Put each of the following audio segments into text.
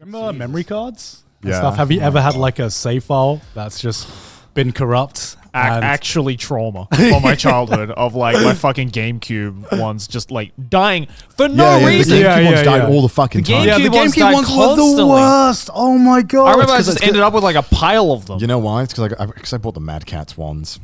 Remember memory cards and Yeah. stuff? Have you ever had like a save file that's just been corrupt? Actually trauma from my childhood of like my fucking GameCube ones just like dying for no reason. The GameCube Yeah, ones died yeah. all the fucking The time. GameCube the ones GameCube died ones were the constantly. worst. Oh my god! I remember I It's 'cause just it's ended up with like a pile of them. You know why? It's because I bought the Mad Catz ones.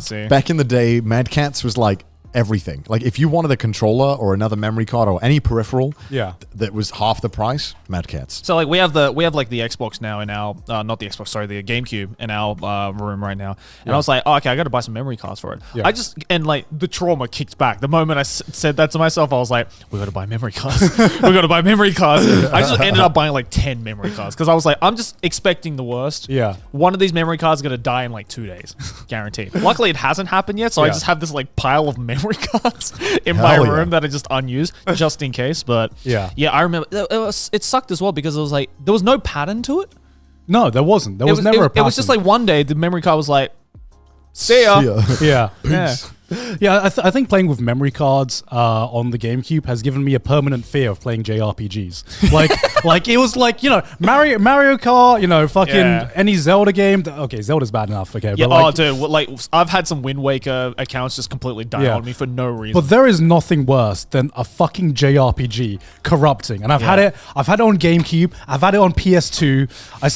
See. Back in the day, Mad Catz was like everything. Like if you wanted a controller or another memory card or any peripheral that was half the price, Mad Catz. So like we have like the Xbox now in our not the Xbox, sorry, the GameCube in our room right now, and I was like, oh, okay, I got to buy some memory cards for it. Yeah. And like the trauma kicked back the moment I said that to myself. I was like, we got to buy memory cards. We got to buy memory cards. I just ended up buying like 10 memory cards because I was like, I'm just expecting the worst. Yeah. One of these memory cards is gonna die in like 2 days, guaranteed. Luckily, it hasn't happened yet, so I Yeah. just have this like pile of memory cards in Hell my yeah. room that are just unused, just in case. But Yeah. I remember it sucked as well because it was like there was no pattern to it. No, there wasn't. There was never a pattern. It was just like one day the memory card was like, see ya. yeah. Yeah. Yeah, I think playing with memory cards on the GameCube has given me a permanent fear of playing JRPGs. Like it was like, you know, Mario Kart, fucking Yeah. any Zelda game. Okay, Zelda's bad enough. Okay, Yeah, but like, dude, like I've had some Wind Waker accounts just completely die Yeah. on me for no reason. but there is nothing worse than a fucking JRPG corrupting. And I've had it on GameCube. I've had it on PS2.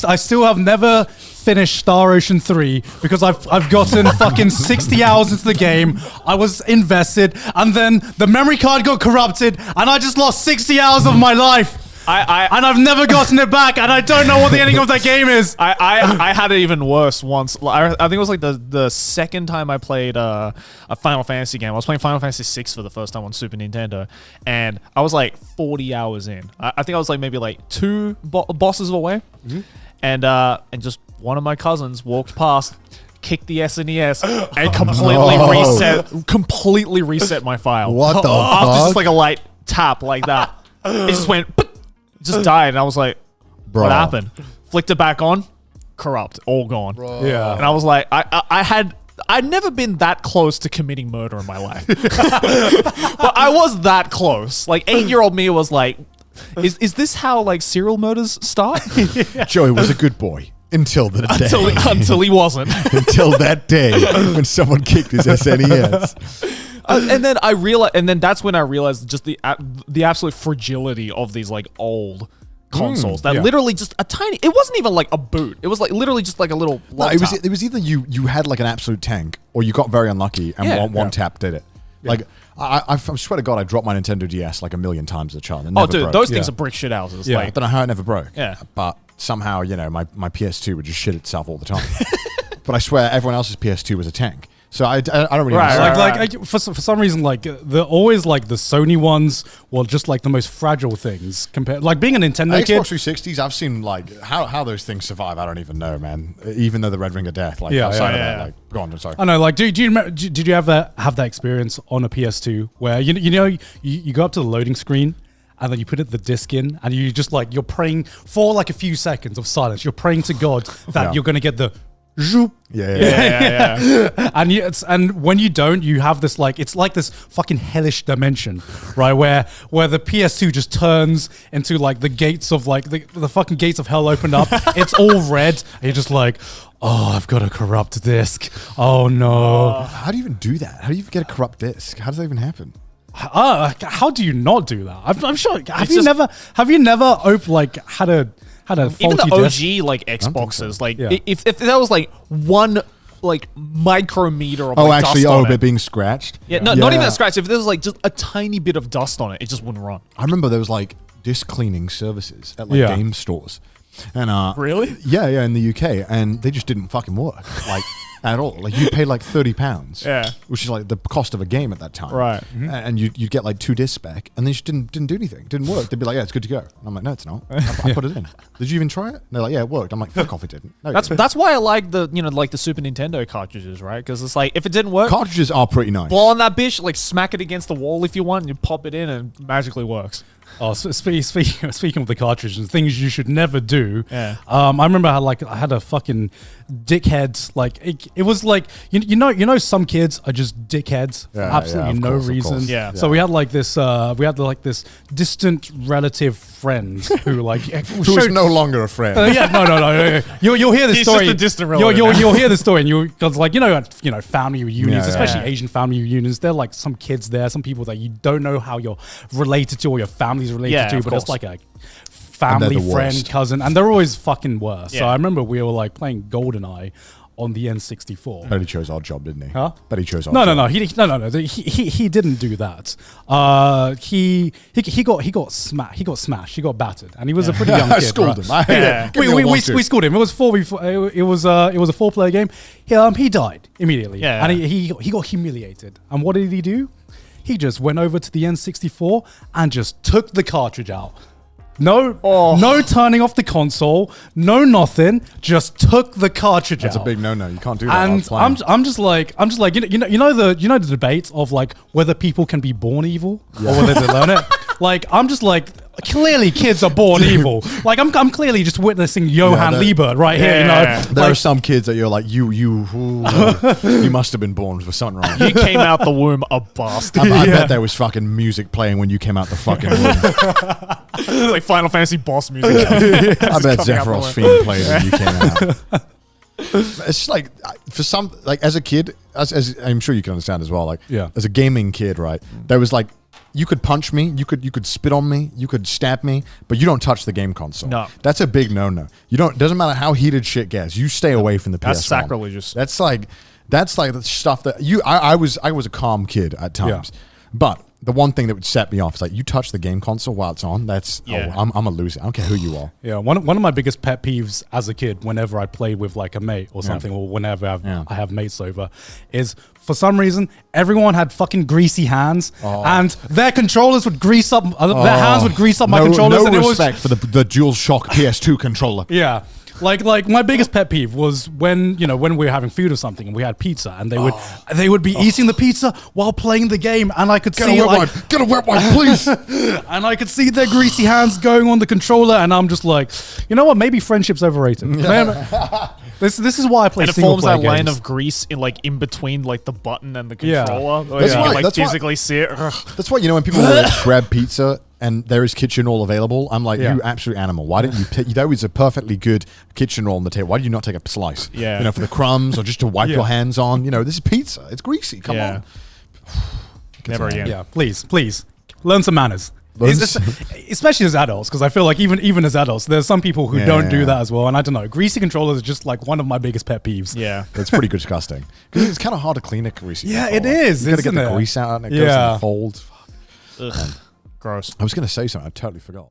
I still have never finished Star Ocean 3 because I've gotten fucking 60 hours into the game. I was invested, and then the memory card got corrupted, and I just lost 60 hours of my life. And I've never gotten it back, and I don't know what the ending of that game is. I had it even worse once. I think it was like the second time I played a Final Fantasy game. I was playing Final Fantasy 6 for the first time on Super Nintendo, and I was like 40 hours in. I think I was like maybe like 2 bosses away, and just one of my cousins walked past, kicked the SNES, and completely reset my file. What the After fuck? just like a light tap like that, it just went, just died, and I was like, Bro. what happened? Flicked it back on, corrupt, all gone. Yeah. And I was like, I'd never been that close to committing murder in my life. But I was that close. Like 8-year-old me was like, is this how like serial murders start? Joey was a good boy until the day. until he wasn't. Until that day when someone kicked his SNES. And then I realized, and then that's when I realized just the absolute fragility of these like old consoles that yeah. literally just a tiny. It wasn't even like a boot. It was like literally just like a little. No, it was either you had like an absolute tank or you got very unlucky and Yeah. one tap did it. Like I swear to God, I dropped my Nintendo DS like a million times as a child. And Oh, never dude, broke. those things Yeah. are brick shit houses. Yeah. I don't know how it never broke. Yeah. But somehow, my PS2 would just shit itself all the time. But I swear everyone else's PS2 was a tank. So I don't really Right, understand. For some reason, like the always like the Sony ones were just like the most fragile things compared. Like being a Nintendo Xbox kid. 360s, I've seen like how those things survive. I don't even know, man. Even though the Red Ring of Death, like Yeah, outside yeah, of yeah. that, like go on, I'm sorry. I know. Like, did you have that experience on a PS2 where you go up to the loading screen and then you put the disc in and you just like you're praying for like a few seconds of silence. You're praying to God that Yeah. you're gonna get the. Zoop. Yeah. And when you don't, you have this like it's like this fucking hellish dimension, right? Where the PS2 just turns into like the gates of like the fucking gates of hell opened up. It's all red, and you're just like, oh, I've got a corrupt disc. Oh no. How do you even do that? How do you get a corrupt disc? How does that even happen? How do you not do that? I'm sure. Have It's you never had a faulty Even the disc? OG like Xboxes, like Yeah. if there was like one like micrometer of Oh, like, actually, dust on but it. being scratched. Yeah, not even a scratch. If there was like just a tiny bit of dust on it, it just wouldn't run. I remember there was like disc cleaning services at like Yeah. game stores, and Really? yeah, in the UK, and they just didn't fucking work like at all. Like you paid like £30, Yeah. which is like the cost of a game at that time, Right. And you'd get like 2 discs back, and they just didn't do anything, didn't work. They'd be like, yeah, it's good to go. And I'm like, no, it's not. I put it in. Did you even try it? And they're like, yeah, it worked. I'm like, fuck off, it didn't. No, it didn't. That's why I like the like the Super Nintendo cartridges, right? Because it's like if it didn't work, Cartridges are pretty nice. blow on that bitch, like smack it against the wall if you want, and you pop it in, and it magically works. Oh, speaking of the cartridges, things you should never do. Yeah. I remember I had a fucking dickhead. Like it was like you know some kids are just dickheads for Yeah, absolutely yeah, no of reason. course. Yeah. So we had like this this distant relative friend who like Who is no longer a friend. yeah, no. You'll hear the He's story. just a distant relative You'll hear the story, and because like family reunions, Yeah, especially yeah. Asian family reunions, there are like some kids there, some people that you don't know how you're related to or your family's related Yeah, to, of but it's course. like a family, And they're the friend, worst. cousin, and they're always fucking worse. So Yeah. I remember we were like playing GoldenEye on the N64. Bet he chose our job, didn't he? Huh? Bet he chose our No, job. no. He didn't do that. He got smashed. He got smashed. He got battered, and he was a pretty young kid. I schooled right? him. I, Yeah. give me a We 1-2. schooled him. It was it was a 4-player game. He died immediately. Yeah. And he got humiliated. And what did he do? He just went over to the N64 and just took the cartridge out. No turning off the console, no nothing. Just took the cartridge That's out. a big no-no. You can't do that. And I'm just like you know the debate of like whether people can be born evil or whether they learn it. Like I'm just like clearly kids are born evil. Like I'm clearly just witnessing Johann that- Liebert right here. You know, Yeah. There like, are some kids that you're like, you must have been born with something wrong. You came out the womb a bastard. I bet there was fucking music playing when you came out the fucking womb. It's like Final Fantasy boss music. I bet coming out the Zephyros womb. theme played when you came out. It's like for some, like as a kid, as I'm sure you can understand as well. Like Yeah. as a gaming kid, right? There was like you could punch me, you could spit on me, you could stab me, but you don't touch the game console. No. That's a big no-no. You don't. Doesn't matter how heated shit gets. You stay away from the PS1. That's sacrilegious. That's like the stuff that you. I was a calm kid at times, but the one thing that would set me off is like you touch the game console while it's on. That's Yeah. I'm a loser. I don't care who you are. yeah, one of my biggest pet peeves as a kid, whenever I played with like a mate or something, or whenever I have mates over, is for some reason everyone had fucking greasy hands, and their controllers would grease up. Their hands would grease up my controllers. No and it was, respect for the DualShock PS2 controller. yeah. Like my biggest pet peeve was when we were having food or something and we had pizza and they would be eating the pizza while playing the game and I could Get see a wet like, Get a wet one, please. and I could see their greasy hands going on the controller and I'm just like, you know what? Maybe friendship's overrated. This is why I play And it single forms player that line games. of grease in between like the button and the Yeah. controller. Where That's you why- can, like that's why- physically see it. Ugh. That's why when people grab pizza and there is kitchen roll available, I'm like, Yeah. you absolute animal. Why didn't you pick? There is a perfectly good kitchen roll on the table. Why do you not take a slice? Yeah. For the crumbs or just to wipe Yeah. your hands on. This is pizza. It's greasy. Come Yeah. on. Never again. Yeah, please learn some manners. Learn It's just- especially as adults, because I feel like even as adults, there's some people who don't do Yeah. that as well. And I don't know, greasy controllers is just like one of my biggest pet peeves. Yeah. It's pretty disgusting. 'Cause it's kind of hard to clean a greasy. Yeah, controller. it is, You got to get isn't the it? grease out and it goes in Yeah. the fold. Ugh. Gross. I was going to say something. I totally forgot.